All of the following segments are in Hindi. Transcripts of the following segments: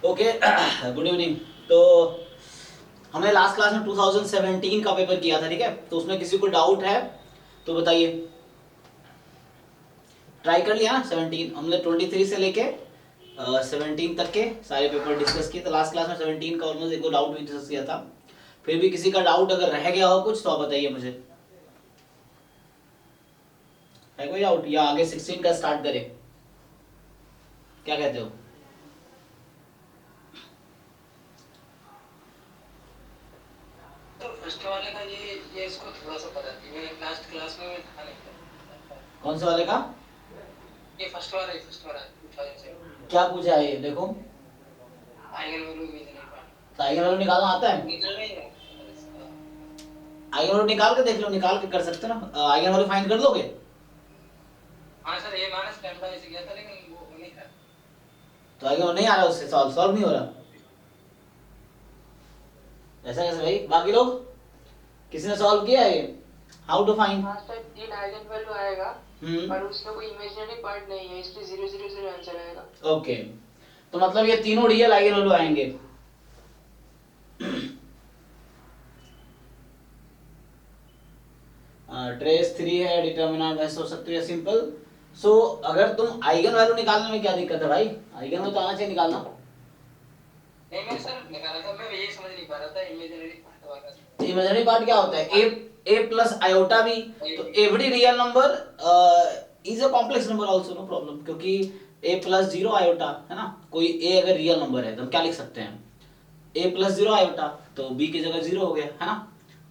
Okay good evening. तो हमने लास्ट क्लास में 2017 का पेपर किया था, ठीक है। तो उसमें किसी को डाउट है तो बताइए। ट्राई कर लिया ना 17, हमने 23 से लेके 17 तक के सारे पेपर डिस्कस किए। तो लास्ट क्लास में 17 का ऑलमोस्ट एक डाउट भी डिस्कस किया था। फिर भी किसी का डाउट अगर रह गया हो कुछ तो आप बताइए मुझे। है कोई डाउट या आगे 16 का स्टार्ट करें? क्या कहते हो? तो फर्स्ट वाले का ये इसको थोड़ा सा पता थी, मैंने लास्ट क्लास में था नहीं। कौन से वाले का? ये फर्स्ट वाला 2007 क्या पूछा है ये देखो। आइगन वैल्यू इमेजिनरी पार्ट तो आइगन वैल्यू निकालना आता है? निकल नहीं है। आइगन वैल्यू निकाल के देख लो, निकाल के कर सकते ना। आइगन वैल्यू फाइंड कर लोगे? हाँ सर, ये माइनस लैम्डा ऐसे किया था लेकिन वो नहीं था। तो आइगन वैल्यू नहीं आ रहा, उससे सॉल्व नहीं हो रहा। ऐसा कैसे भाई? बाकी लोग किसी ने सॉल्व किया है ये? How to find? हाँ सर, 3 आइगन वैल्यू आएगा पर उसमें कोई इमेजिनरी पार्ट नहीं है, इसलिए 0 0 0 आंसर आएगा। ओके, तो मतलब ये तीनों रियल आइगन वैल्यू आएंगे। ट्रेस 3 है, डिटरमिनेंट ऐसे हो सकती है सिंपल। सो अगर तुम आइगन वैल्यू निकालने में क्या दिक्कत है भाई? आइगन वैल्यू तो आना चाहिए निकालना। नहीं मैं सर निकाला था, मैं ये समझ नहीं पा रहा था इमेजिनरी पार्ट वाला। इमेजिनरी पार्ट क्या होता है? a प्लस आयोटा भी। तो every real number is a complex number also, no problem, क्योंकि a प्लस 0 आयोटा है ना। कोई a अगर रियल नंबर है तो हम क्या लिख सकते हैं? a प्लस 0 आयोटा, तो b की जगह 0 हो गया है ना।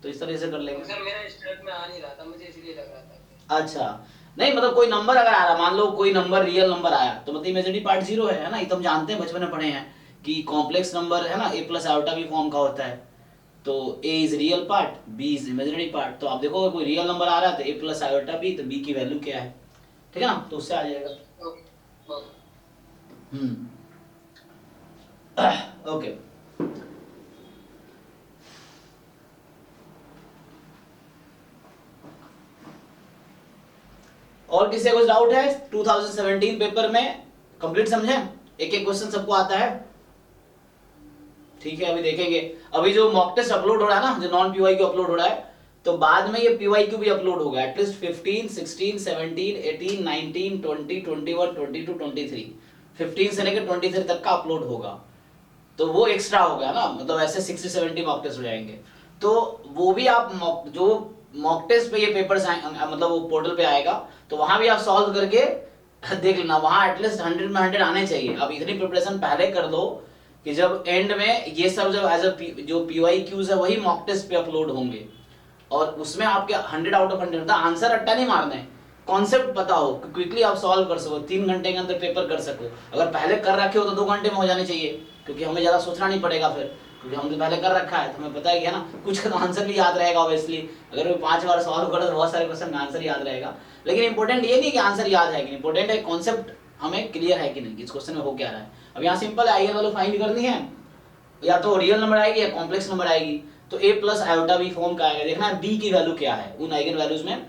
तो इस तरह से कर लेंगे। सर मेरा स्टेट में आ नहीं रहा था, मुझे इसलिए लग रहा था। अच्छा, नहीं मतलब कोई नंबर अगर आ रहा, मान लो कोई नंबर रियल नंबर आया तो मतलब इमेजिनरी पार्ट 0 है ना। ये तो हम जानते हैं, बचपन में पढ़े हैं कि कॉम्प्लेक्स नंबर है ना a प्लस आयोटा भी फॉर्म का होता है। तो a is real part, b is imaginary part. तो आप देखो कोई रियल नंबर आ रहा है तो a प्लस आयोटा b, तो b की वैल्यू क्या है, ठीक है ना। तो उससे आ जाएगा। ओके, और किसी को कुछ डाउट है 2017 पेपर में? कंप्लीट समझे? एक एक क्वेश्चन सबको आता है? ठीक है, अभी देखेंगे। अभी जो मॉक टेस्ट अपलोड हो रहा है ना, जो नॉन पीवाई क्यू अपलोड हो रहा है, तो बाद में ये पीवाई क्यू भी अपलोड होगा। एटलीस्ट 15, 16, 17, 18, 19, 20, 21, 22, 23, 15 से लेकर 23 तक का अपलोड होगा। तो वो एक्स्ट्रा हो गया ना, मतलब ऐसे 60-70 मॉक टेस्ट हो जाएंगे। तो वो भी आप जो मॉक टेस्ट पे ये पेपर्स मतलब वो पोर्टल पे आएगा, तो वहां भी आप सॉल्व करके देख लेना। वहां एटलीस्ट 100 में 100 आने चाहिए। अब इतनी प्रिपरेशन पहले कर दो कि जब एंड में ये सब जब एज अ जो पीवाई क्यूज है वही मॉक टेस्ट पे अपलोड होंगे, और उसमें आपके 100 आउट ऑफ 100 था। आंसर अट्टा नहीं मारना है, कॉन्सेप्ट पता हो, क्विकली आप सॉल्व कर सको, 3 घंटे के अंदर पेपर कर सको। अगर पहले कर रखे हो तो 2 घंटे में हो जाने चाहिए, क्योंकि हमें ज़्यादा सोचना नहीं पड़ेगा फिर, क्योंकि हमने पहले कर रखा है तो हमें पता है ना। कुछ का तो आंसर भी याद रहेगा ऑब्वियसली। अगर मैं 5 बार सॉल्व करो तो बहुत सारे क्वेश्चन में आंसर याद रहेगा। लेकिन इंपॉर्टेंट ये नहीं कि आंसर याद है कि नहीं, इंपॉर्टेंट है कॉन्सेप्ट हमें क्लियर है कि नहीं, इस क्वेश्चन में हो क्या रहा है। अब यहाँ सिंपल आइगन वैल्यू फाइंड करनी है, या तो रियल नंबर आएगी या कॉम्प्लेक्स नंबर आएगी। तो a plus iota B form का आएगा। देखना है b की वैल्यू क्या है, उन आइगन वैल्यूज में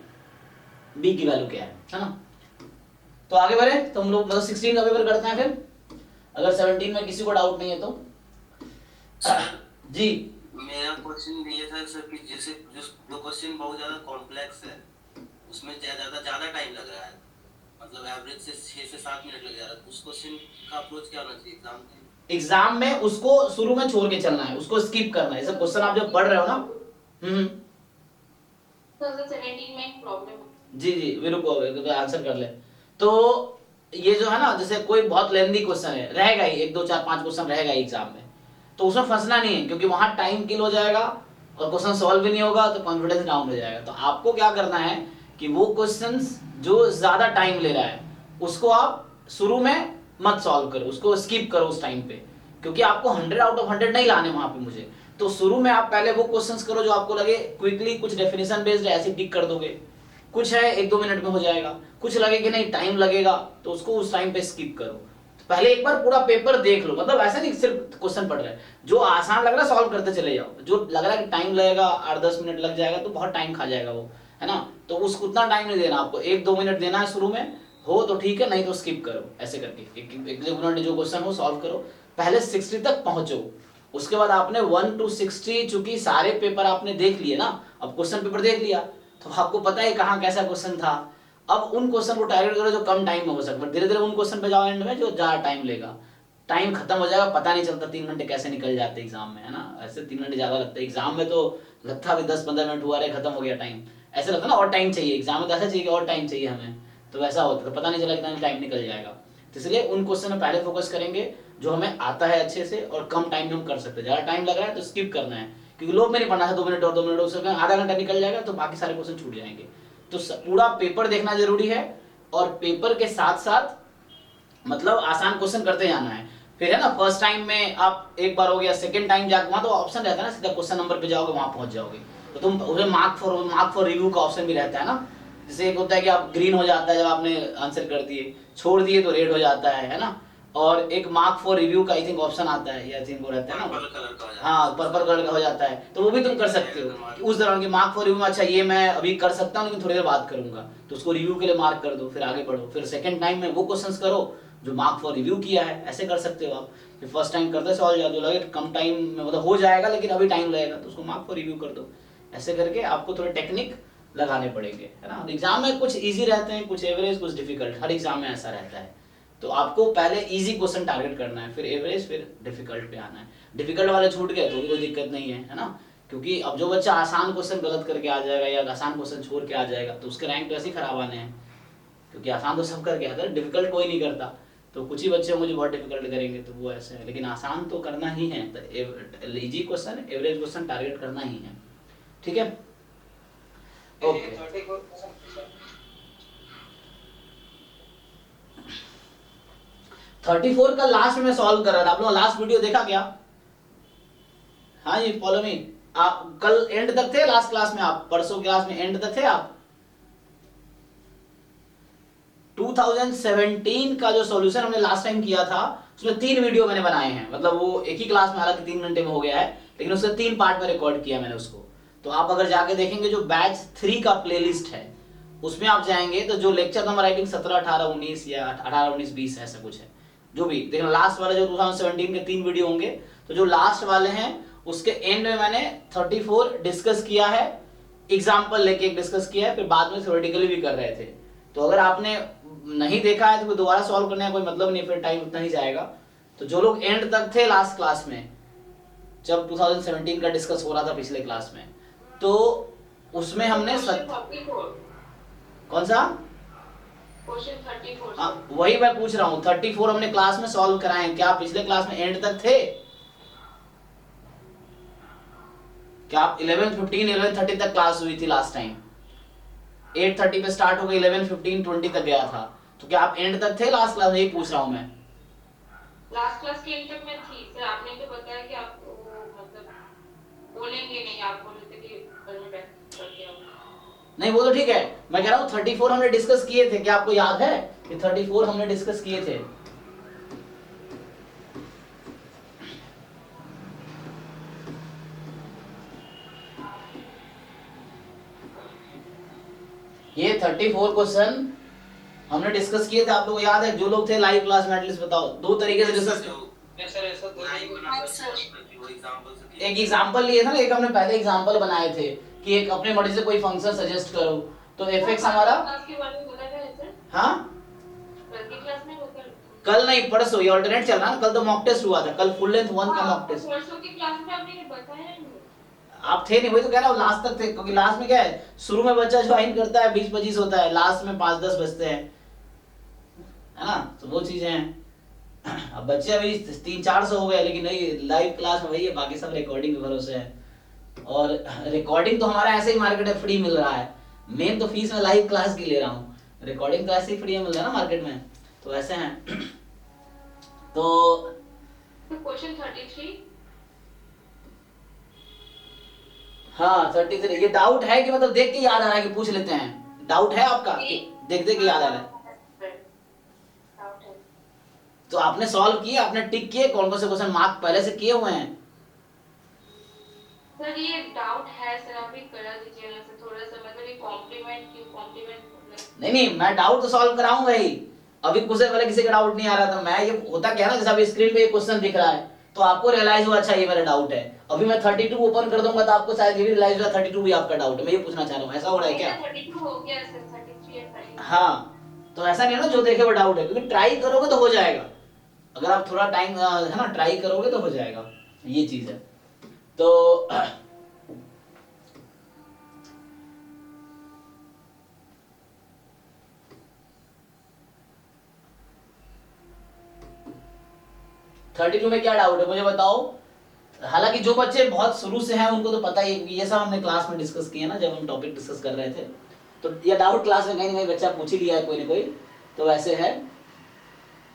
b की वैल्यू क्या है ना। तो आगे बढ़े, तो हम लोग मतलब 16 का पेपर करते हैं फिर, अगर 17 में किसी को डाउट नहीं है तो। जी मेरा क्वेश्चन ये था सर कि जैसे जो क्वेश्चन बहुत ज्यादा कॉम्प्लेक्स है उसमें ज्यादा टाइम लग रहा है, मतलब एवरेज से 6 से 7 मिनट लग जा रहा है। उस क्वेश्चन का अप्रोच क्या होना चाहिए एग्जाम में? उसको शुरू में छोड़ के चलना है, उसको स्किप करना है। सब क्वेश्चन आप जब पढ़ रहे हो ना, 2017 में एक प्रॉब्लम जी जी बिल्कुल आंसर कर ले। तो ये जो है ना, जैसे कोई बहुत लेंदी क्वेश्चन है, रहेगा ही 1 2 4 5 क्वेश्चन रहेगा ही एग्जाम में, तो उसमें फंसना नहीं है, क्योंकि वहां टाइम किल हो जाएगा और क्वेश्चन सॉल्व भी नहीं होगा तो कॉन्फिडेंस डाउन हो जाएगा। तो आपको क्या करना है कि वो क्वेश्चंस जो ज्यादा टाइम ले रहा है उसको आप शुरू में मत सॉल्व करो, उसको स्किप करो उस टाइम पे, क्योंकि आपको 100 आउट ऑफ 100 नहीं लाने वहां पे मुझे। तो शुरू में आप पहले वो क्वेश्चंस करो जो आपको लगे क्विकली, कुछ डेफिनेशन बेस्ड है ऐसे टिक कर दोगे, कुछ है 1 2 मिनट में हो जाएगा, कुछ लगे कि नहीं टाइम लगेगा तो उसको उस टाइम पे स्किप करो। तो पहले एक बार पूरा पेपर देख लो, मतलब ऐसा नहीं सिर्फ क्वेश्चन पढ़ रहे हैं, जो आसान लग रहा है सॉल्व करते चले जाओ, जो लग रहा है कि टाइम लगेगा 8-10 मिनट लग जाएगा तो बहुत टाइम खा जाएगा वो, है ना। तो उसको उतना टाइम नहीं देना, आपको 1 2 मिनट देना है शुरू में, हो तो ठीक है, नहीं तो स्किप करो। ऐसे करके एक मिनट जो क्वेश्चन हो सॉल्व करो, पहले 60 तक पहुंचो, उसके बाद आपने 1 to 60 चूंकि सारे पेपर आपने देख लिए ना, अब क्वेश्चन पेपर देख लिया तो आपको पता है कहाँ कैसा क्वेश्चन था। अब उन क्वेश्चन को टारगेट करो जो कम टाइम में हो सकता है, धीरे धीरे उन क्वेश्चन पे जाओ एंड में जो ज्यादा टाइम लेगा। टाइम खत्म हो जाएगा, पता नहीं चलता 3 घंटे कैसे निकल जाते एग्जाम में, है ना। ऐसे 3 घंटे ज्यादा लगता है एग्जाम में, तो लगता है अभी 10-15 मिनट हुआ रहे खत्म हो गया टाइम, ऐसे लगता है ना। और टाइम चाहिए एग्जाम में, तो ऐसा चाहिए कि और टाइम चाहिए हमें, तो वैसा होता है, तो पता नहीं चला कितना टाइम निकल जाएगा। तो इसलिए उन क्वेश्चन में पहले फोकस करेंगे जो हमें आता है अच्छे से और कम टाइम में हम कर सकते हैं। ज्यादा टाइम लग रहा है तो स्किप करना है, क्योंकि लोग में नहीं पढ़ना है 2 मिनट और 2 मिनट, उसमें आधा घंटा निकल जाएगा तो बाकी सारे क्वेश्चन छूट जाएंगे। तो पूरा पेपर देखना जरूरी है, और पेपर के साथ साथ मतलब आसान क्वेश्चन करते जाना है। फिर है ना, फर्स्ट टाइम में आप एक बार हो गया, सेकंड टाइम जाके वहां तो ऑप्शन रहता है ना, सीधा क्वेश्चन नंबर पे जाओगे वहां पहुंच जाओगे, तो तुम उसमें मार्क फॉर रिव्यू का ऑप्शन भी रहता है ना। जैसे एक होता है कि आप ग्रीन हो जाता है जब आपने आंसर कर दिए, छोड़ दिए तो रेड हो जाता है ना। और एक मार्क फॉर रिव्यू का आई थिंक ऑप्शन आता है, या आई थिंक वो रहता है ना, पर्पल कलर का हो जाता हाँ पर्पल कलर का हो जाता है, तो वो भी तुम कर सकते हो कि उस दौरान की मार्क फॉर रिव्यू में, अच्छा ये मैं अभी कर सकता हूँ लेकिन थोड़ी देर बाद करूंगा, तो उसको रिव्यू के लिए मार्क कर दो, फिर आगे बढ़ो। फिर सेकंड टाइम में वो क्वेश्चंस करो जो मार्क फॉर रिव्यू किया है, ऐसे कर सकते हो आप। फिर फर्स्ट टाइम करते सवाल जो लगे कम टाइम में मतलब हो जाएगा लेकिन अभी टाइम लगेगा, तो उसको मार्क फॉर रिव्यू कर दो। ऐसे करके आपको थोड़े टेक्निक लगाने पड़ेंगे, है ना। एग्जाम में कुछ इजी रहते हैं, कुछ एवरेज, कुछ डिफिकल्ट, हर एग्जाम में ऐसा रहता है। तो आपको पहले इजी क्वेश्चन टारगेट करना है, फिर एवरेज, फिर डिफिकल्ट पे आना है। डिफिकल्ट वाले छूट गए तो भी कोई दिक्कत नहीं है ना, क्योंकि अब जो बच्चा आसान क्वेश्चन गलत करके आ जाएगा या आसान क्वेश्चन छोड़ के आ जाएगा तो उसके रैंक तो ऐसे ही खराब आने हैं, क्योंकि आसान तो सब करके आता है, डिफिकल्ट कोई नहीं करता। तो कुछ ही बच्चे होंगे जो बहुत डिफिकल्ट करेंगे, तो वो ऐसे है, लेकिन आसान तो करना ही है। तो easy question, average question target करना ही है, ठीक है। ओके 34 का लास्ट में सॉल्व कर रहा था, आप लोग लास्ट वीडियो देखा क्या? हाँ जी फॉलो मी। आप कल एंड तक थे लास्ट क्लास में, आप परसों क्लास में एंड तक थे आप? 2017 का जो सॉल्यूशन हमने लास्ट टाइम किया था उसमें 3 वीडियो मैंने बनाए हैं, मतलब वो एक ही क्लास में, हालांकि 3 घंटे में हो गया है, लेकिन उसके 3 पार्ट में रिकॉर्ड किया मैंने उसको। तो आप अगर जाके देखेंगे जो बैच 3 का प्लेलिस्ट है उसमें आप जाएंगे तो जो लेक्चर नंबर आई थिंक 17, 18, 19 या 18, 19, 20 ऐसा कुछ है, जो भी देखना लास्ट वाले जो 2017 के 3 वीडियो होंगे, तो जो लास्ट वाले हैं उसके एंड में मैंने 34 डिस्कस किया है, एग्जाम्पल लेके एक डिस्कस किया है, फिर बाद में थ्योरेटिकली भी कर रहे थे। तो अगर आपने नहीं देखा है तो दोबारा सॉल्व करने का कोई मतलब नहीं, फिर टाइम उतना ही जाएगा। तो जो लोग एंड तक थे लास्ट क्लास में, जब 2017 का डिस्कस हो रहा था पिछले क्लास में, तो उसमें हमने कौन सा क्वेश्चन 34? वही मैं पूछ रहा हूँ, 34 हमने क्लास में सॉल्व कराए हैं। क्या आप पिछले क्लास में एंड तक थे? क्या आप 11:15, 11:30 तक क्लास हुई थी लास्ट टाइम? 8:30 पे स्टार्ट हो गई, 11:15, 20 तक गया था, तो क्या आप एंड तक थे लास्ट क्लास में? यही पूछ रहा हूँ मैं। लास्ट क्लास के एंड तक मैं थी सर, आपने तो बताया कि आप मतलब बोलेंगे नहीं, आप बोल रहे थे कि घर में बैठ करके आओ। नहीं वो तो ठीक है, मैं कह रहा हूँ 34 हमने डिस्कस किए थे, क्या आपको याद है कि 34 हमने डिस्कस किए थे? ये 34 क्वेश्चन हमने डिस्कस किए थे, आप लोगों को याद है? जो लोग थे लाइव क्लास में एटलीस्ट बताओ। 2 तरीके से डिस्कस, एक एग्जांपल लिए था ना, एक हमने पहले एग्जांपल बनाए थे कि एक अपने मर्जी से कोई फंक्शन सजेस्ट करो, तो fx हमारा, हाँ कल नहीं परसों, ये अल्टरनेट चल रहा है ना, कल तो मॉक टेस्ट हुआ था, कल फुल लेंथ 1 का मॉक टेस्ट। परसों की क्लास में आपने बताया नहीं, आप थे नहीं, वही तो कह रहा हूँ लास्ट तक थे, क्योंकि लास्ट में क्या है, शुरू में बच्चा ज्वाइन करता है 20-25 होता है, लास्ट में 5-10 बजते हैं, है ना। तो वो चीजें हैं। अब बच्चे अभी 300-400 हो गए, लेकिन नहीं लाइव क्लास में वही है, बाकी सब रिकॉर्डिंग के भरोसे है। और रिकॉर्डिंग तो हमारा ऐसे ही मार्केट में फ्री मिल रहा है, मेन तो फीस में लाइव क्लास की ले रहा हूँ, रिकॉर्डिंग तो ऐसे ही फ्री मिल रहा है ना मार्केट में, तो ऐसे हैं। तो क्वेश्चन 33 हाँ 33, ये डाउट है कि मतलब देख के याद आ रहा है कि पूछ लेते हैं? डाउट है आपका कि देख देख के याद आ रहा है? तो आपने सॉल्व किए, आपने टिक किए, कौन कौन से क्वेश्चन मार्क पहले से किए हुए हैं? सर ये डाउट है सर, आप भी करा दीजिए ना सर थोड़ा सा, मतलब ये कॉम्प्लीमेंट नहीं मैं डाउट तो सॉल्व कराऊंगा ही, अभी कुछ देर पहले किसी का डाउट नहीं आ रहा था, मैं ये होता क्या है ना, जैसे अभी स्क्रीन पे ये क्वेश्चन दिख रहा है तो आपको रियलाइज हुआ अच्छा ये मेरा डाउट है, अभी मैं 32 ओपन कर दूंगा तो आपको शायद ये भी रियलाइज हुआ 32 भी आपका डाउट है, मैं ये पूछना चाह रहा हूँ, ऐसा हो रहा है क्या? 32 हो गया सर, 33 या 32। हाँ, तो ऐसा नहीं है ना जो देखे वो डाउट है, क्योंकि ट्राई करोगे तो हो जाएगा, अगर आप थोड़ा टाइम है ना ट्राई करोगे तो हो जाएगा, ये चीज है। तो 32 में क्या डाउट है मुझे बताओ। हालांकि जो बच्चे बहुत शुरू से हैं उनको तो पता ही है, ये सब हमने क्लास में डिस्कस किया ना, जब हम टॉपिक डिस्कस कर रहे थे, तो ये डाउट क्लास में कहीं ना कहीं बच्चा पूछ ही लिया है कोई ना कोई, तो वैसे है।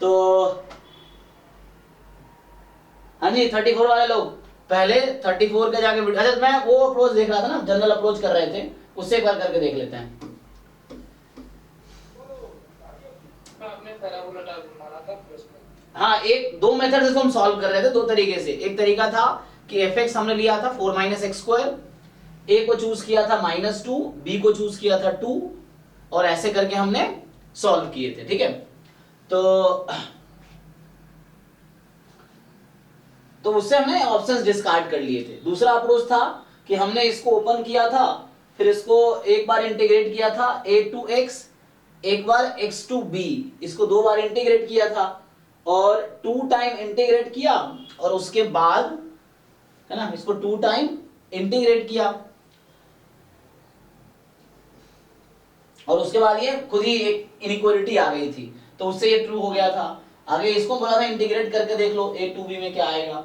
तो हाँ जी 34 वाले लोग पहले 34 का जाके वीडियो, अच्छा मैं वो अप्रोच देख रहा था ना, जनरल अप्रोच कर रहे थे, उससे एक बार करके देख लेते हैं। आपने पैराबोला टाइप मारा था प्रश्न। हाँ, एक दो मेथड से हम सॉल्व कर रहे थे, दो तरीके से। एक तरीका था कि fx हमने लिया था 4 - x², a को चूज किया था -2, b को चूज किया था 2, और ऐसे करके हमने सॉल्व किए थे, ठीक है। तो उससे हमने ऑप्शंस डिस्कार्ड कर लिए थे। दूसरा अप्रोच था कि हमने इसको ओपन किया था, फिर इसको एक बार इंटीग्रेट किया था a to x, एक बार x to b, इसको दो बार इंटीग्रेट किया था और 2 टाइम इंटीग्रेट किया, और उसके बाद है ना इसको 2 टाइम इंटीग्रेट किया, और उसके बाद ये खुद ही एक इनइक्वालिटी आ गई थी, तो उससे ये ट्रू हो गया था। आगे इसको बोला था इंटीग्रेट करके देख लो a to b में क्या आएगा,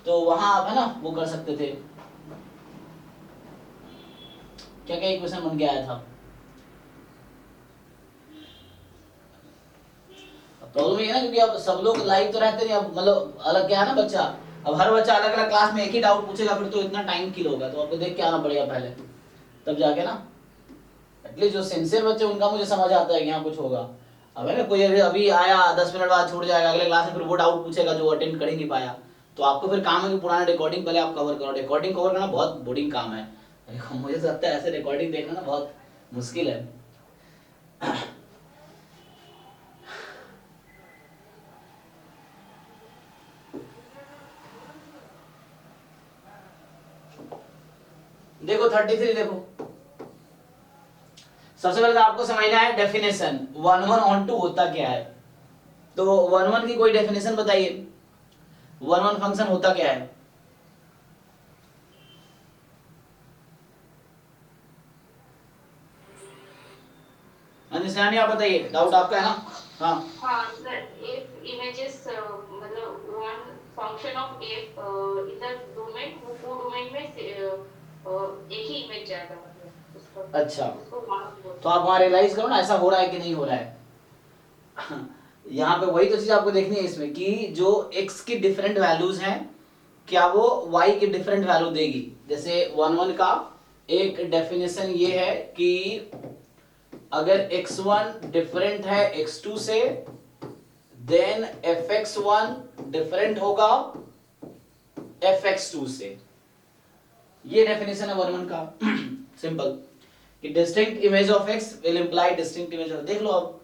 तो वहां आप है ना वो कर सकते थे। क्या क्या इक्वेशन बन के आया था? प्रॉब्लम ये है ना, क्योंकि अब सब लोग लाइव तो रहते नहीं, अब मतलब अलग क्या है ना बच्चा, अब हर बच्चा अलग अलग क्लास में एक ही डाउट पूछेगा, फिर तो इतना टाइम किल होगा, तो आपको देख के आना पड़ेगा पहले, तब जाके ना एटलीस्ट जो सिंसियर बच्चे उनका मुझे समझ आता है कि यहाँ कुछ होगा। अब है ना कोई अभी आया 10 मिनट बाद छूट जाएगा, अगले क्लास में फिर वो डाउट पूछेगा जो अटेंड कर ही नहीं पाया, तो आपको फिर काम है कि पुराना रिकॉर्डिंग पहले आप कवर करो। रिकॉर्डिंग कवर करना बहुत बोरिंग काम है, मुझे तो लगता है ऐसे रिकॉर्डिंग देखना ना बहुत मुश्किल है। देखो 33 देखो, सबसे पहले तो आपको समझना है डेफिनेशन 11/2 होता क्या है। तो 11 की कोई डेफिनेशन बताइए, 11 फंक्शन होता क्या है? अंजनी आप बताइए, डाउट आपका है ना? हाँ हाँ सर, if images मतलब one function of if in the domain, वो डोमेन में एक ही इमेज जाएगा, मतलब उसको अच्छा, उसको mark बोलते तो आप वहां रियलाइज करो ना ऐसा हो रहा है कि नहीं हो रहा है। यहाँ पे वही तो चीज आपको देखनी है इसमें कि जो x की डिफरेंट वैल्यूज हैं क्या वो y की डिफरेंट वैल्यू देगी। जैसे 11 का एक डेफिनेशन ये है कि अगर x1 डिफरेंट है x2 से, देन fx1 डिफरेंट होगा fx2 से। ये डेफिनेशन है 11 का। सिंपल कि distinct image of x will imply distinct image of, देख लो अब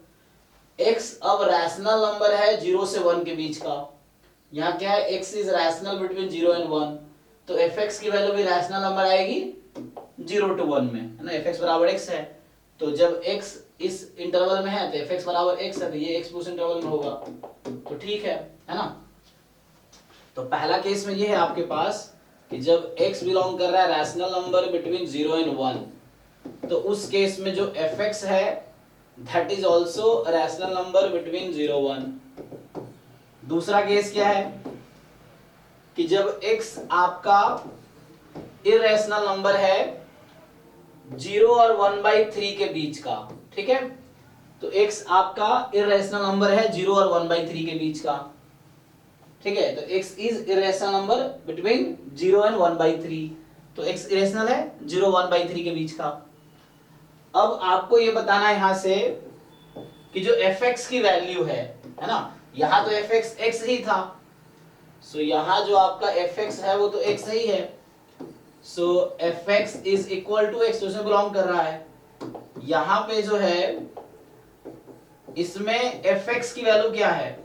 x अब रैशनल नंबर है 0 से 1 के बीच का, यहाँ क्या है x is rational between 0 and 1, तो fx की वैल्यू भी रैशनल नंबर आएगी 0 to 1 में, है ना। fx बराबर x है, तो जब x इस इंटरवल में है तो fx बराबर x है, तो ये x उस इंटरवल में होगा, तो ठीक है ना। तो पहला केस में ये है आपके पास कि जब x बिलोंग कर रहा है रैशनल नंबर बिटवीन 0 एंड 1, तो उस केस में जो fx है that is also a rational number between 0 1। दूसरा केस क्या है कि जब x आपका irrational नंबर है 0 और 1/3 के बीच का, ठीक है, तो x आपका irrational नंबर है 0 और 1/3 के बीच का, ठीक है, तो x is irrational number between 0 and 1/3, तो x irrational है 0 1/3 के बीच का। अब आपको ये बताना है यहां से कि जो fx की वैल्यू है ना, यहां तो fx x ही था, सो यहां जो आपका fx है वो तो x ही है, so fx is equal to x, तो उसमें बिलोंग कर रहा है। यहां पे जो है इसमें एफ एक्स की वैल्यू क्या है,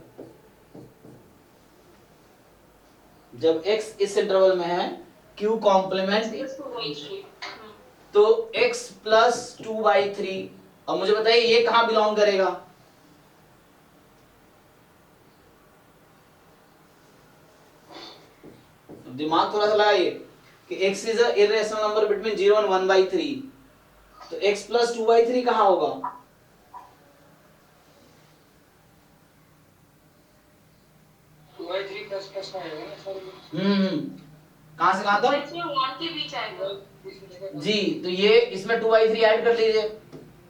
जब x इस इंटरवल में है q कॉम्प्लीमेंट तो x प्लस 2/3। अब मुझे बताइए ये कहां बिलोंग करेगा, दिमाग थोड़ा सा लगाइए कि x is a irrational number between 0 and 1/3, तो x प्लस 2/3 कहां होगा, 2/3 प्लस प्लस में आएगा ना सर? कहां से कहां तक इसमें 1 के बीच आएगा जी, तो ये इसमें 2/3 ऐड कर लीजिए,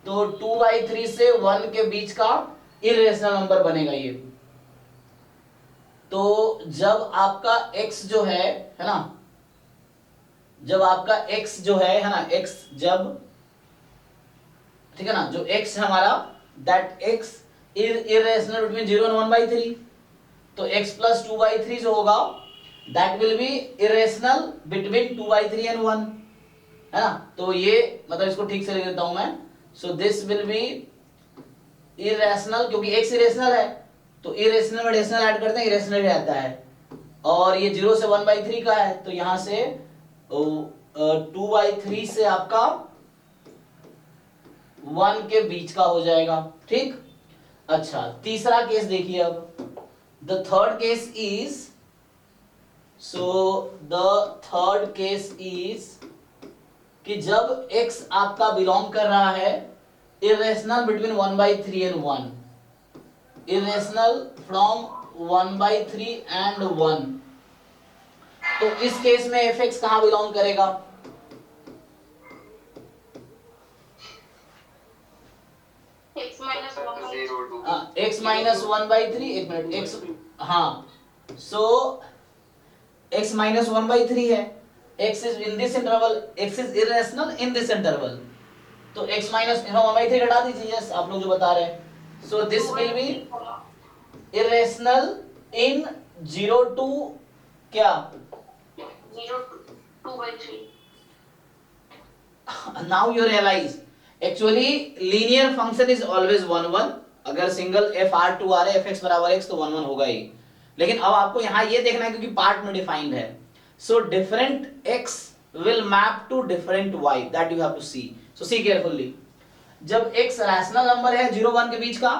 तो 2/3 से 1 के बीच का इरेशनल नंबर बनेगा ये। तो जब आपका x जो है ना, जब आपका x जो है ना, x जब, ठीक है ना, जो x है हमारा, that x is irrational between 0 and 1/3, तो x प्लस 2/3 जो होगा that will be irrational between 2/3 and 1, है ना। तो ये मतलब इसको ठीक से लिख देता हूं मैं, so this will be irrational, क्योंकि x इरेशनल है तो इरेशनल में रेशनल ऐड करते हैं, इरेशनल रहता है, और ये 0 से 1/3 का है, तो यहां से 2/3 से आपका 1 के बीच का हो जाएगा, ठीक। अच्छा, तीसरा केस देखिए अब, the third case is, so the third case is कि जब x आपका बिलोंग कर रहा है irrational between 1/3 and 1, irrational from 1/3 and 1, तो इस केस में fx कहां बिलोंग करेगा, x minus 1/3 x माइनस 1/3, एक मिनट, x, हाँ, सो x माइनस 1/3 है, x is in this interval, x is irrational in this interval, तो x माइनस 1/3 घटा दीजिए, यस आप लोग जो बता रहे हैं, so this will be irrational in 0 to क्या, 0 2/3 now you realize actually linear function is always 1 1, अगर सिंगल fr2 आ रहा है fx बराबर x तो 1 1 होगा ही, लेकिन अब आपको यहाँ ये देखना है क्योंकि पार्ट में डिफाइंड है, so different x will map to different y, that you have to see, so see carefully, जब x रैशनल नंबर है 0 1 के बीच का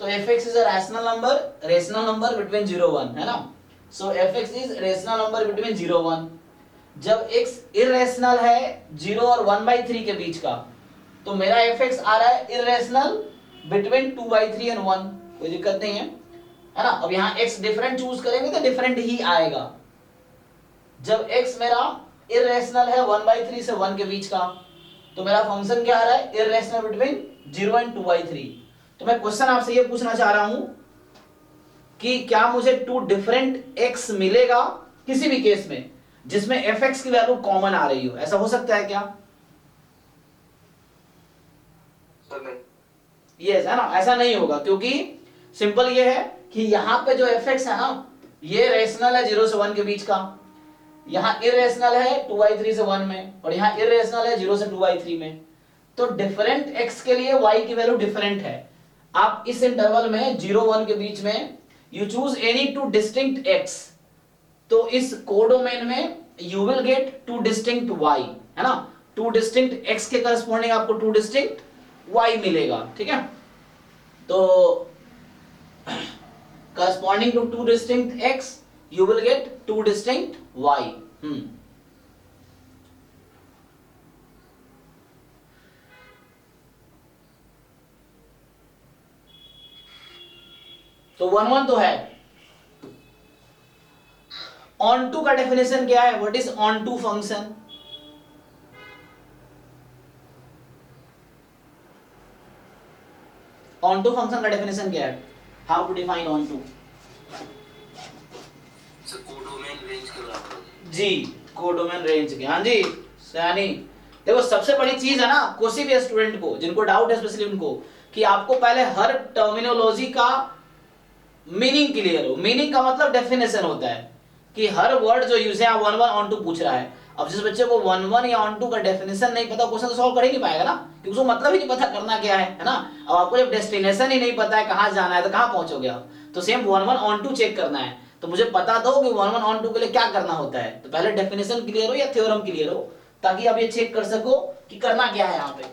तो fx is a rational number between 0 1, है ना, so fx is rational number between 0 1, जब x इरेशनल है 0 और 1/3 के बीच का तो मेरा fx आ रहा है इरेशनल बिटवीन 2/3 एंड 1, कोई दिक्कत नहीं है ना। अब यहाँ x डिफरेंट चूज करेंगे तो डिफरेंट ही आएगा, जब x मेरा इरेशनल है 1/3 से 1 के बीच का तो मेरा फंक्शन क्या आ रहा है, इरेशनल बिटवीन 0 एंड 2/3। तो मैं क्वेश्चन आपसे ये पूछना चाह रहा हूं कि क्या मुझे 2 डिफरेंट x मिलेगा किसी भी केस में जिसमें fx की वैल्यू कॉमन आ रही हो, ऐसा हो सकता है क्या, यस है ना, ऐसा नहीं होगा, क्योंकि सिंपल ये है कि यहाँ पे जो fx है ना ये रेशनल है 0 से 1 के बीच का, यहाँ इरेशनल है 2/3 से 1 में, और यहाँ इरेशनल है 0 से 2/3 में, तो डिफरेंट x के लिए y की वैल्यू डिफरेंट है। आप इस इंटरवल में 0 1 के बीच में you choose any 2 distinct x, तो इस कोडोमेन में you will get 2 distinct y, है ना, 2 डिस्टिंक्ट x के करस्पॉन्डिंग आपको 2 डिस्टिंक्ट y मिलेगा, ठीक है। तो corresponding to 2 distinct x you will get 2 distinct y। तो 1 1 तो है। ऑन टू का डेफिनेशन क्या है, what is onto function, onto function का डेफिनेशन क्या है, how to define onto, codomain range के बराबर हो जाएगी। जी कोडोमेन रेंज के, हाँ जी सयानी। देखो सबसे बड़ी चीज है ना किसी भी स्टूडेंट को जिनको डाउट है स्पेशली उनको, कि आपको पहले हर टर्मिनोलॉजी का मीनिंग क्लियर हो। मीनिंग का मतलब डेफिनेशन होता है कि हर वर्ड जो यूज है 1 1 ऑन टू पूछ रहा है, अब जिस बच्चे को 1-1 या 1-2 का डेफिनेशन नहीं पता, क्वेश्चन तो सॉल्व कर ही नहीं पाएगा ना, क्योंकि उसको मतलब ही नहीं पता करना क्या है ना। अब आपको जब डेस्टिनेशन ही नहीं पता है कहाँ जाना है तो कहाँ पहुंचोगे आप। तो सेम 1-1 on-2 चेक करना है, तो मुझे पता दो कि 1-1 on-2 के लिए क्या करना होता है। तो पहले डेफिनेशन क्लियर हो या थ्योरम क्लियर हो, ताकि आप ये चेक कर सको कि करना क्या है यहाँ पे।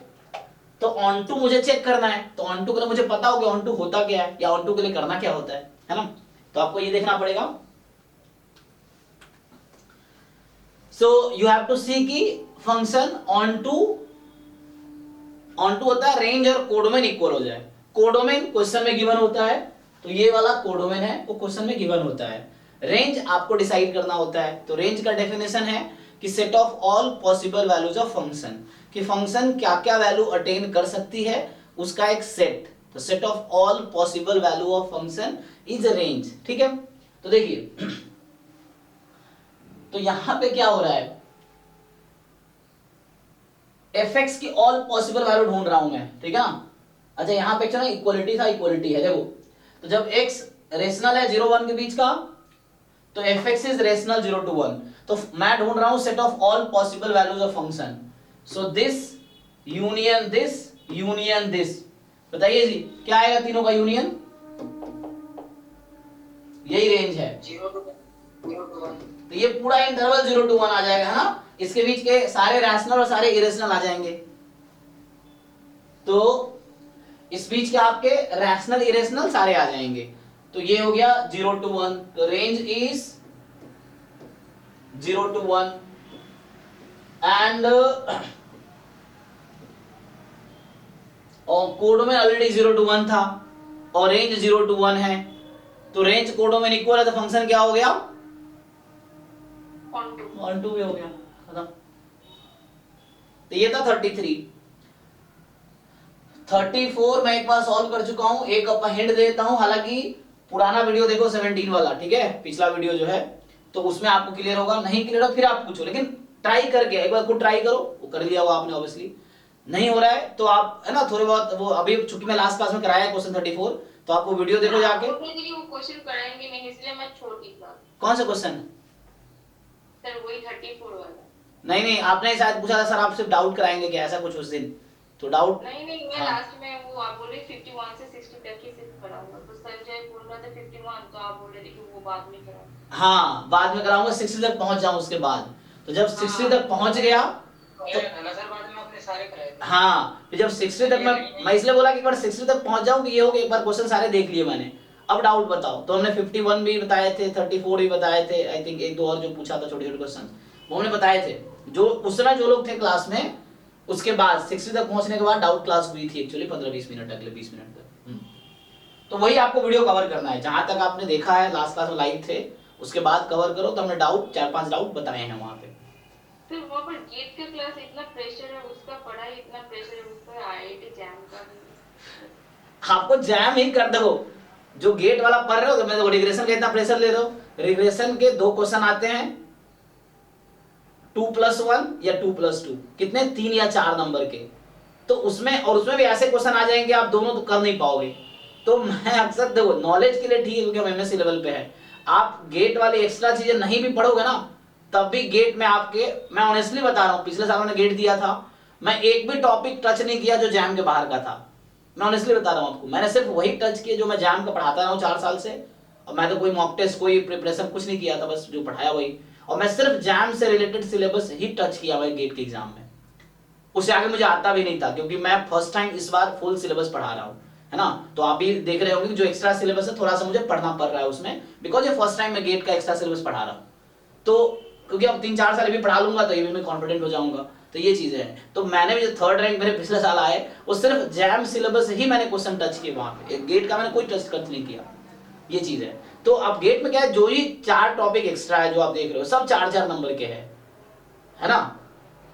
तो on-2 मुझे चेक करना है, तो on-2 के लिए मुझे पता हो कि on-2 होता क्या है या on-2 के लिए करना क्या होता है ना। तो आपको ये देखना पड़ेगा। So you have to see कि फंक्शन on-2 होता है रेंज और कोडोमेन इक्वल हो जाए। कोडोमेन क्वेश्चन में गिवन होता है, तो ये वाला कोडोमेन है वो क्वेश्चन में गिवन होता है। रेंज आपको डिसाइड करना होता है, तो रेंज का डेफिनेशन है कि set of all possible values of function, कि फंक्शन क्या क्या वैल्यू अटेन कर सकती है उसका एक सेट। तो set of all possible value of function is range, ठीक है। तो देखिए तो यहां पे क्या हो रहा है, fx की ऑल पॉसिबल वैल्यू ढूंढ रहा हूं मैं, ठीक है ना। अच्छा यहाँ पे ना इक्वलिटी था, इक्वलिटी है देखो, तो जब x रेशनल है 0-1 के बीच का तो fx इज रेशनल 0-1, तो मैं ढूंढ रहा हूं set of all possible values of function. So this union this union this, बताइए जी क्या आएगा तीनों का यूनियन, यही रेंज है। 0-1 तो ये पूरा इंटरवल 0-1 आ जाएगा, है ना। इसके बीच के सारे रैशनल और सारे इरेशनल आ जाएंगे, तो इस बीच के आपके रैशनल इरेशनल सारे आ जाएंगे। तो ये हो गया 0-1, तो रेंज इज 0-1 एंड और कोड में ऑलरेडी 0-1 था और रेंज 0-1 है, तो रेंज कोडों में इक्वल है, तो फंक्शन क्या हो गया on-2 भी हो गया, खत्म। तो ये था 33। 34 मैं एक बार सॉल्व कर चुका हूं, एक हिंट देता हूं, हालांकि पुराना वीडियो देखो 17 वाला, ठीक है, पिछला वीडियो जो है, तो उसमें आपको क्लियर होगा। नहीं क्लियर हो फिर आप पूछो, लेकिन ट्राई करके एक बार खुद ट्राई करो। वो कर लिया हुआ आपने ऑब्वियसली, नहीं हो रहा है तो आप है ना थोड़े बहुत वो, अभी चूंकि मैं लास्ट क्लास में कराया क्वेश्चन 34, तो आपको वीडियो देखो जाके। वो क्वेश्चन कराएंगे नहीं, इसलिए मैं छोड़ दी क्लास। कौन सा क्वेश्चन सर वही 34 वाला। नहीं आपने शायद पूछा था सर आप सिर्फ डाउट कराएंगे क्या, ऐसा कुछ उस दिन, तो डाउट नहीं मैं हाँ। लास्ट में वो आप बोले 51 से 60 तक ही सिर्फ कराऊंगा, तो संजय बोल रहा था 51, तो आप बोल रहे थे कि वो बाद में कराऊंगा। हाँ बाद में कराऊंगा, 60 तक पहुंच जाऊं उसके बाद। तो जब 60 तक पहुंच गया तो नजर बाद में आपने सारे कराए थे। हाँ, फिर जब 60 तक मैं इसलिए बोला कि एक बार 60 तक पहुंच जाऊं कि ये हो कि एक बार क्वेश्चन सारे देख लिए मैंने, अब डाउट बताओ। तो हमने 51 भी बताए थे, 34 भी बताए थे, आई थिंक एक दो और जो पूछा था छोटे छोटे क्वेश्चन वो हमने बताए थे। जो उस समय जो लोग थे क्लास में, उसके बाद 60 तक पहुंचने के बाद डाउट क्लास हुई थी एक्चुअली 15-20 मिनट, अगले 20 मिनट तक। तो वही आपको वीडियो कवर करना है, जहां तक आपने देखा है लास्ट क्लास में लाइव थे उसके बाद कवर करो। तो हमने डाउट 4-5 डाउट बताए हैं वहां पे। फिर वहां पर गेट का क्लास इतना प्रेशर है, उसका पढ़ाई इतना प्रेशर है, उसका आईआईटी जैम का आपको जैम ही कर दो, जो गेट वाला पढ़ रहे हो तो मैं तो रिग्रेशन का इतना प्रेशर ले रहा हूं। रिग्रेशन के 2 क्वेश्चन आते हैं 2+1 या 2+2, कितने 3 या 4 नंबर के, तो उसमें और उसमें भी ऐसे क्वेश्चन आ जाएंगे आप दोनों तो कर नहीं पाओगे। तो मैं अक्सर देखो नॉलेज के लिए ठीक है क्योंकि हम एमएससी लेवल पे है, आप गेट वाली एक्स्ट्रा चीजें नहीं भी पढ़ोगे ना तब भी गेट में आपके, मैं ऑनेस्टली बता रहा हूँ, पिछले साल मैंने गेट दिया था, मैं एक भी टॉपिक टच नहीं किया जो जैम के बाहर का था। मैं ऑनेस्टली बता रहा हूँ आपको, मैंने सिर्फ वही टच किया जो मैं जैम का पढ़ाता रहा हूँ 4 साल से, और मैं तो कोई मॉक टेस्ट कोई प्रिपरेशन कुछ नहीं किया था, बस जो पढ़ाया वही, और मैं सिर्फ जैम से रिलेटेड सिलेबस ही टच किया हुआ गेट के एग्जाम में, उससे आगे मुझे आता भी नहीं था क्योंकि मैं फर्स्ट टाइम इस बार फुल सिलेबस पढ़ा रहा हूँ, है ना। तो आप भी देख रहे होंगे कि जो एक्स्ट्रा सिलेबस है थोड़ा सा मुझे पढ़ना पड़ रहा है उसमें, बिकॉज ये फर्स्ट टाइम मैं गेट का एक्स्ट्रा सिलेबस पढ़ा रहा हूँ। तो क्योंकि अब 3-4 साल भी पढ़ा लूंगा तो ये भी मैं कॉन्फिडेंट हो जाऊंगा, तो ये चीजें हैं। तो मैंने भी जो 3rd रैंक मेरे पिछले साल आए वो सिर्फ जैम सिलेबस ही मैंने क्वेश्चन टच किए वहां पे, गेट का मैंने कोई टच नहीं किया, ये चीज है। तो अब गेट में क्या है, जो ही 4 टॉपिक एक्स्ट्रा है जो आप देख रहे हो सब 4-4 नंबर के है ना,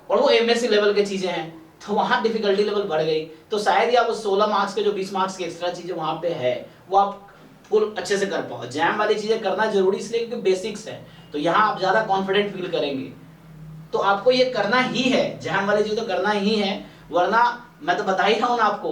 और वो एमएससी लेवल के चीजें हैं, तो वहां डिफिकल्टी लेवल बढ़ गई। तो शायद ही आप 16 मार्क्स के जो 20 मार्क्स की एक्स्ट्रा चीजें वहां पे है वो आप फुल अच्छे से कर पाओ। जैम वाली चीजें करना जरूरी इसलिए क्योंकि बेसिक्स है, तो यहाँ आप ज्यादा कॉन्फिडेंट फील करेंगे। तो आपको ये करना ही है, जैम वाली चीज तो करना ही है, वरना मैं तो बता ही रहा हूं ना आपको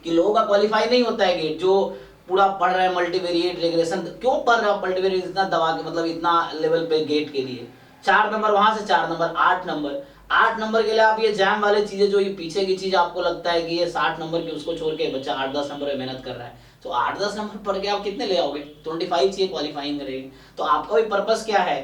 कि लोगों का क्वालिफाई नहीं होता है गेट, जो पूरा पढ़ रहे हैं मल्टीवेरिएट रिग्रेशन, क्यों पढ़ रहे हो मल्टीवेरिएट इतना दबा के, मतलब इतना लेवल पे गेट के लिए 4 नंबर वहां से 4 नंबर 8 नंबर। 8 नंबर के लिए आप ये जैम वाले चीजें जो ये पीछे की चीज आपको लगता है कि ये 60 नंबर की, उसको छोड़ के बच्चा 8-10 नंबर में मेहनत कर रहा है, तो 8-10 नंबर पढ़ के आप कितने ले आओगे? 25 चाहिए क्वालिफाइंग करेगी। तो आपका भी पर्पस क्या है?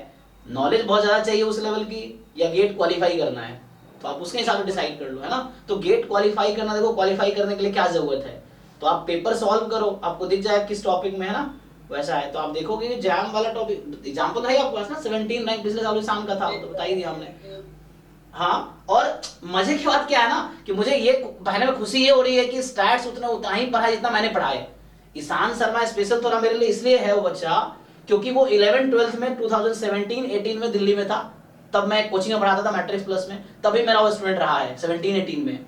नॉलेज बहुत ज्यादा चाहिए उस लेवल की, या गेट क्वालिफाई करना है? तो आप उसके हिसाब से डिसाइड कर लो, है ना। तो गेट क्वालिफाई करना, देखो क्वालिफाई करने के लिए क्या जरूरत है, तो आप पेपर सॉल्व करो, आपको दिख जाए किस टॉपिक में है ना, वैसा है। तो आप देखोगे कि जैम वाला टॉपिक एग्जांपल है आपके पास ना, 17 रैंक पिछले साल शाम का था, तो बता ही दिया हमने। हाँ, और मजे की बात क्या है ना कि मुझे ये कहने में खुशी ये हो रही है कि स्टैट्स उतना ही पढ़ा जितना मैंने पढ़ा है। ईशान शर्मा स्पेशल थोड़ा मेरे लिए इसलिए है वो बच्चा, क्योंकि वो 11-12 में 2017-18 में दिल्ली में था, तब मैं कोचिंग में पढ़ाता था मैट्रिक्स प्लस में, तभी मेरा वो स्टूडेंट रहा है 17-18 में।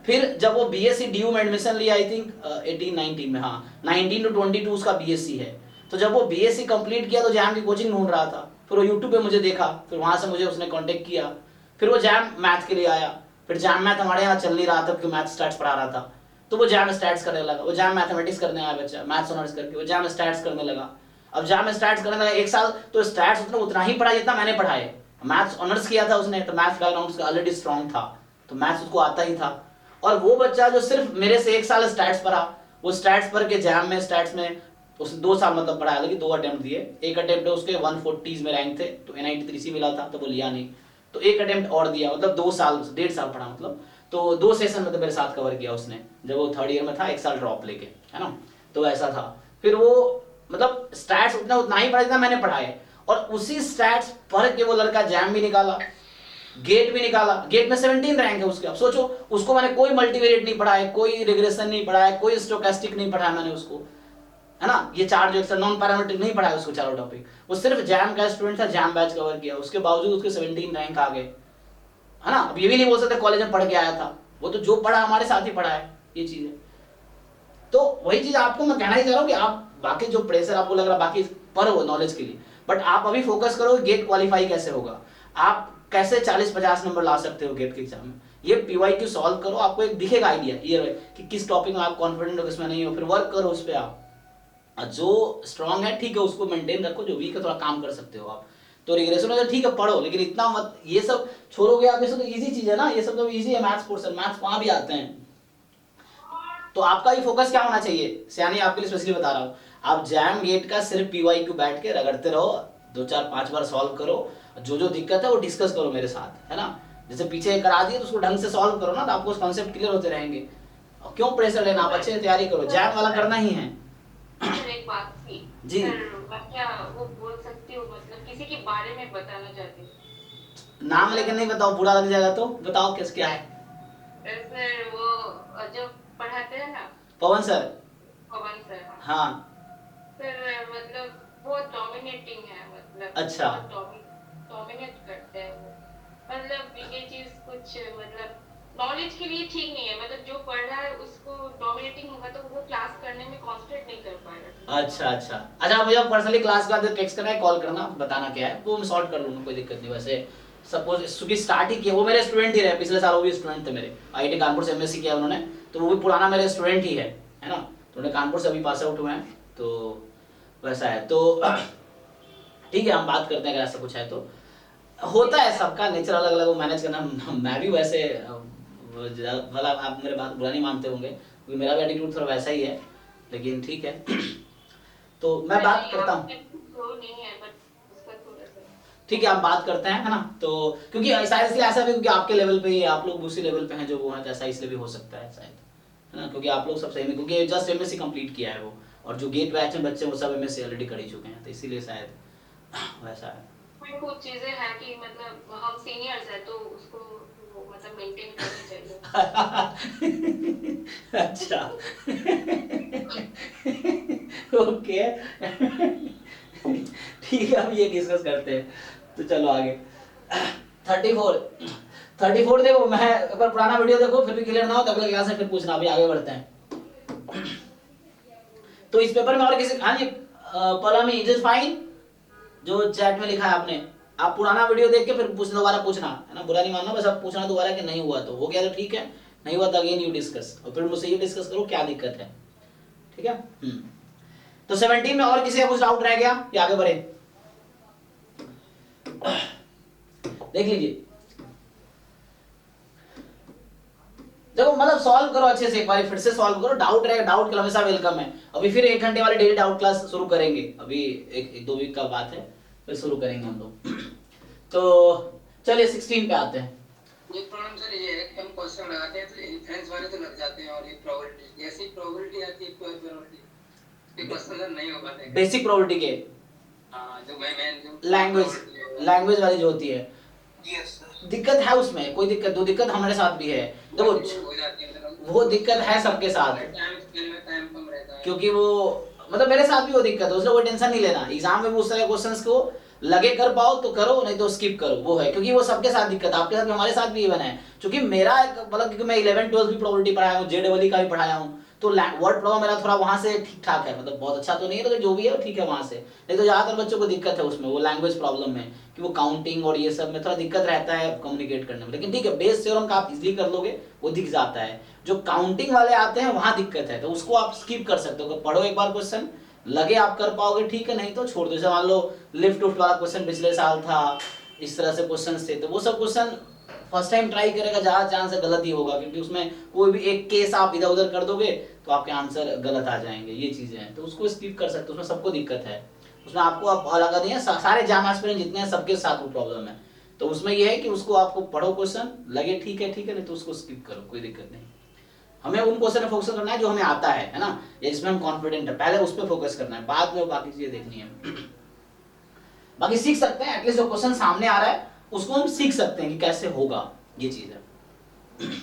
फिर जब वो बीएससी डीयू में एडमिशन लिया, आई थिंक 18-19 में, हाँ 19 to 22 उसका बीएससी है। तो जब वो बीएससी कंप्लीट किया तो जैम की कोचिंग ढूंढ रहा था, फिर वो यूट्यूब पे मुझे देखा, फिर वहां से मुझे उसने कांटेक्ट किया, फिर वो जैम मैथ के लिए आया। फिर जैम मैथ हमारे यहाँ चल नहीं रहा था क्योंकि मैथ स्टैट्स पढ़ा रहा था, तो वो जैम स्टैट्स करने लगा। वो जैम मैथमेटिक्स करने आया बच्चा, मैथ्स ऑनर्स करके, वो जैम स्टैट्स करने लगा। अब जैम स्टैट्स करने लगा 1 साल, तो स्टैट्स उसने उतना ही पढ़ा जितना मैंने पढ़ा है। मैथ्स ऑनर्स किया था उसने, तो मैथ्स बैकग्राउंड उसका ऑलरेडी स्ट्रॉन्ग था, तो मैथ्स उसको आता ही था। और वो बच्चा जो सिर्फ मेरे से 1 साल स्टैट्स पढ़ा, वो स्टैट्स पढ़ के जैम में स्टैट्स में उसने 2 साल मतलब पढ़ाया, लेकिन 2 अटेम्प्ट दिए। एक अटेम्प्ट में उसके 140 में रैंक थे, तो NIT मिला था, तो वो लिया नहीं, तो एक अटेम्प्ट और दिया, मतलब 2 साल 1.5 साल पढ़ा, मतलब तो 2 सेशन मतलब मेरे साथ कवर किया उसने, जब वो 3rd ईयर में था, 1 साल ड्रॉप लेके, है ना। तो ऐसा था। फिर वो मतलब स्टैट्स उतना ही पढ़ा जितना मैंने पढ़ा है, और उसी स्टैट्स पढ़ के वो लड़का जैम भी निकाला, गेट भी निकाला। गेट में 17 रैंक है उसके। अब सोचो, उसको मैंने कोई मल्टीवेरिएट नहीं पढ़ा है, कोई रिग्रेशन नहीं पढ़ा है, कोई स्टोकेस्टिक नहीं पढ़ा है मैंने उसको, है ना। ये 4 जो एक्स्ट्रा नॉन पैरामीट्रिक नहीं पढ़ा है उसको, चारों टॉपिक। वो सिर्फ जैम का स्टूडेंट था, जैम बैच कवर किया, उसके बावजूद उसके 17 रैंक आ गए, है ना। अब ये भी नहीं बोल सकते कॉलेज में पढ़ के आया था, वो तो जो पढ़ा हमारे साथ ही पढ़ा है ये चीजें। तो वही चीज आपको मैं कहना ही चाह रहा हूँ कि आप बाकी जो प्रेशर आपको लग रहा है बाकी पढ़ो नॉलेज के लिए, बट आप अभी फोकस करो गेट क्वालिफाई कैसे होगा, आप कैसे 40-50 नंबर ला सकते हो गेट के एग्जाम में। ये PYQ सॉल्व करो, आपको एक दिखेगा आइडिया ये कि किस टॉपिक में आप कॉन्फिडेंट हो, किसमें नहीं हो, फिर वर्क करो उस पर आप। जो स्ट्रांग है ठीक है उसको मेंटेन रखो, जो वीक है थोड़ा काम कर सकते हो आप। तो रिग्रेशन में ठीक है पढ़ो, लेकिन इतना मत, ये सब छोड़ोगे आप, ये सब तो इजी चीज है ना, ये सब तो इजी है, मैथ्स पोर्शन, मैथ्स वहां भी आते हैं। तो आपका भी फोकस क्या होना चाहिए, सियानी आपके लिए स्पेशली बता रहा हूँ, आप जैम गेट का सिर्फ PYQ बैठ के रगड़ते रहो, 2-4-5 बार सॉल्व करो, जो दिक्कत है वो डिस्कस करो मेरे साथ, है ना। जैसे पीछे करा दिए तो उसको ढंग से सॉल्व करो ना, तो आपको कॉन्सेप्ट क्लियर होते रहेंगे। और क्यों प्रेशर लेना, आप अच्छे से तैयारी करो, जैम वाला करना ही है। एक बात थी जी। सर, मैं क्या वो बोल सकती हूँ, मतलब किसी के बारे में बताना चाहती हूँ। नाम लेकिन नहीं बताओ, बुरा लग जाएगा, तो बताओ किस क्या है। सर वो जो पढ़ाते हैं ना, पवन सर। पवन सर। हाँ। सर मतलब वो डोमिनेटिंग है, मतलब अच्छा। डोमिनेट करते हैं वो, मतलब ये चीज कुछ मतलब नॉलेज के लिए ठीक नहीं है, मतलब जो पढ़ रहा है उसको डोमिनेटिंग होगा तो वो क्लास करने में कॉन्सेंट्रेट नहीं कर पाएगा। अच्छा मुझे पर्सनली क्लास के बाद टेक्स्ट करना है, कॉल करना, बताना क्या है, वो मैं सॉर्ट कर लूंगा, कोई दिक्कत नहीं। वैसे सपोज सुबह स्टार्ट ही किया, वो मेरे स्टूडेंट ही रहे, पिछले साल वो भी स्टूडेंट थे मेरे, IIT कानपुर से MSc किया उन्होंने, तो वो भी पुराना मेरे स्टूडेंट ही है ना। तो उन्होंने कानपुर से अभी पास आउट हुए हैं, तो वैसा है। तो ठीक है, हम बात करते हैं अगर ऐसा कुछ है तो। होता है, सबका नेचर अलग अलग, वो मैनेज करना। मैं भी वैसे मतलब आप मेरे बात बुरा नहीं मानते होंगे, क्योंकि मेरा भी एटीट्यूड थोड़ा वैसा ही है, लेकिन ठीक है। तो मैं बात करता हूँ, ठीक है, आप बात करते हैं, है ना। तो क्योंकि शायद इसलिए ऐसा भी क्योंकि आपके लेवल पे ही आप लोग उसी लेवल पे हैं जो वो हैं, ऐसा इसलिए भी हो सकता है शायद, है ना। क्योंकि आप लोग सब सही में, क्योंकि जस्ट MSc कंप्लीट किया है वो, और जो गेट बैच में बच्चे वो सब MSc ऑलरेडी कर ही चुके हैं, तो इसीलिए शायद वैसा है। कुछ चीजें हैं कि मतलब हम सीनियर्स हैं तो उसको मतलब मेंटेन करनी चाहिए। अच्छा। ओके। ठीक है, हम ये डिस्कस करते हैं, तो चलो आगे। 34 देखो, मैं एक बार पुराना वीडियो देखो, फिर भी क्लियर ना हो तो अगले क्लास में फिर पूछना, अभी आगे बढ़ते हैं। तो इस पेपर में और किसी, हाँ जी पलामी इज इट फाइन, जो चैट में लिखा है आपने, आप पुराना वीडियो देख के फिर दोबारा पूछना, है ना, बुरा नहीं मानना, बस आप पूछना दोबारा कि नहीं हुआ तो हो गया तो ठीक है, नहीं हुआ तो अगेन यू डिस्कस, और फिर मुझसे ये डिस्कस करो क्या दिक्कत है, ठीक है। तो 17 में और किसी का कुछ डाउट रह गया या आगे बढ़े? देख लीजिए, देखो मतलब सॉल्व करो अच्छे से, एक बार फिर से सॉल्व करो, डाउट रहेगा, डाउट के लिए हमेशा वेलकम है। अभी फिर 1 घंटे वाली डेली डाउट क्लास शुरू करेंगे, अभी एक 2 वीक का बात है, फिर शुरू करेंगे हम लोग। तो चलिए 16 पे आते हैं। ये प्रॉब्लम सर ये है कि हम क्वेश्चन लगाते हैं तो इन्फ्लुएंस वाले तो लग जाते हैं, और ये प्रोबेबिलिटी जैसी प्रोबेबिलिटी आती है प्रोबेबिलिटी ये क्वेश्चन सर नहीं हो पाते हैं। बेसिक प्रोबेबिलिटी के हाँ जो मैं लैंग्वेज वाली जो होती है, यस सर। दिक्कत है उसमें, कोई दिक्कत, दो दिक्कत हमारे साथ भी है। देखो हो जाती है मतलब वो दिक्कत है सबके साथ, टाइम स्केल में टाइम कम रहता है, क्योंकि वो मतलब मेरे साथ भी वो दिक्कत है, उससे कोई टेंशन नहीं लेना। एग्जाम में भी उस तरह क्वेश्चंस को लगे कर पाओ तो करो, नहीं तो स्किप करो, वो है। क्योंकि वो सबके साथ दिक्कत, आपके साथ भी हमारे साथ भी इवन है। क्योंकि मेरा एक मतलब, क्योंकि मैं 11-12 भी प्रोबेबिलिटी पढ़ाया हूँ, जेडबल का भी पढ़ाया हूँ, तो वर्ड प्रॉब्लम मेरा थोड़ा वहां से ठीक ठाक है, मतलब बहुत अच्छा तो नहीं है, लेकिन जो भी है ठीक है वहां से। नहीं तो ज्यादातर बच्चों को दिक्कत है उसमें, वो लैंग्वेज प्रॉब्लम में, कि वो काउंटिंग और ये सब में थोड़ा दिक्कत रहता है कम्युनिकेट करने में। लेकिन ठीक है, बेस थ्योरम का आप इजीली कर लोगे, वो दिख जाता है। जो काउंटिंग वाले आते हैं वहां दिक्कत है, तो उसको आप स्किप कर सकते हो। पढ़ो एक बार क्वेश्चन, लगे आप कर पाओगे ठीक है, नहीं तो छोड़ दो। जैसे मान लो लिफ्ट उफ्ट वाला क्वेश्चन पिछले साल था, इस तरह से क्वेश्चन थे, तो वो सब क्वेश्चन फर्स्ट टाइम ट्राई करेगा, ज्यादा चांस है गलत ही होगा, क्योंकि उसमें कोई भी एक केस आप इधर उधर कर दोगे तो आपके आंसर गलत आ जाएंगे, ये चीजें हैं। तो उसको स्किप कर सकते हो, उसमें सबको दिक्कत है, उसमें आपको आप अलग नहीं है, सारे जाम एस्पिरेंट जितने हैं सबके साथ वो प्रॉब्लम है। तो उसमें ये है कि उसको आपको पढ़ो क्वेश्चन, लगे ठीक है, नहीं तो उसको स्किप करो, कोई दिक्कत नहीं। हमें उन क्वेश्चन में फोकस करना है जो हमें आता है ना, या जिसमें हम कॉन्फिडेंट है, पहले उस पर फोकस करना है, बाद में बाकी चीजें देखनी है। बाकी सीख सकते हैं, एटलीस्ट जो क्वेश्चन सामने आ रहा है उसको हम सीख सकते हैं कि कैसे होगा, ये चीज है।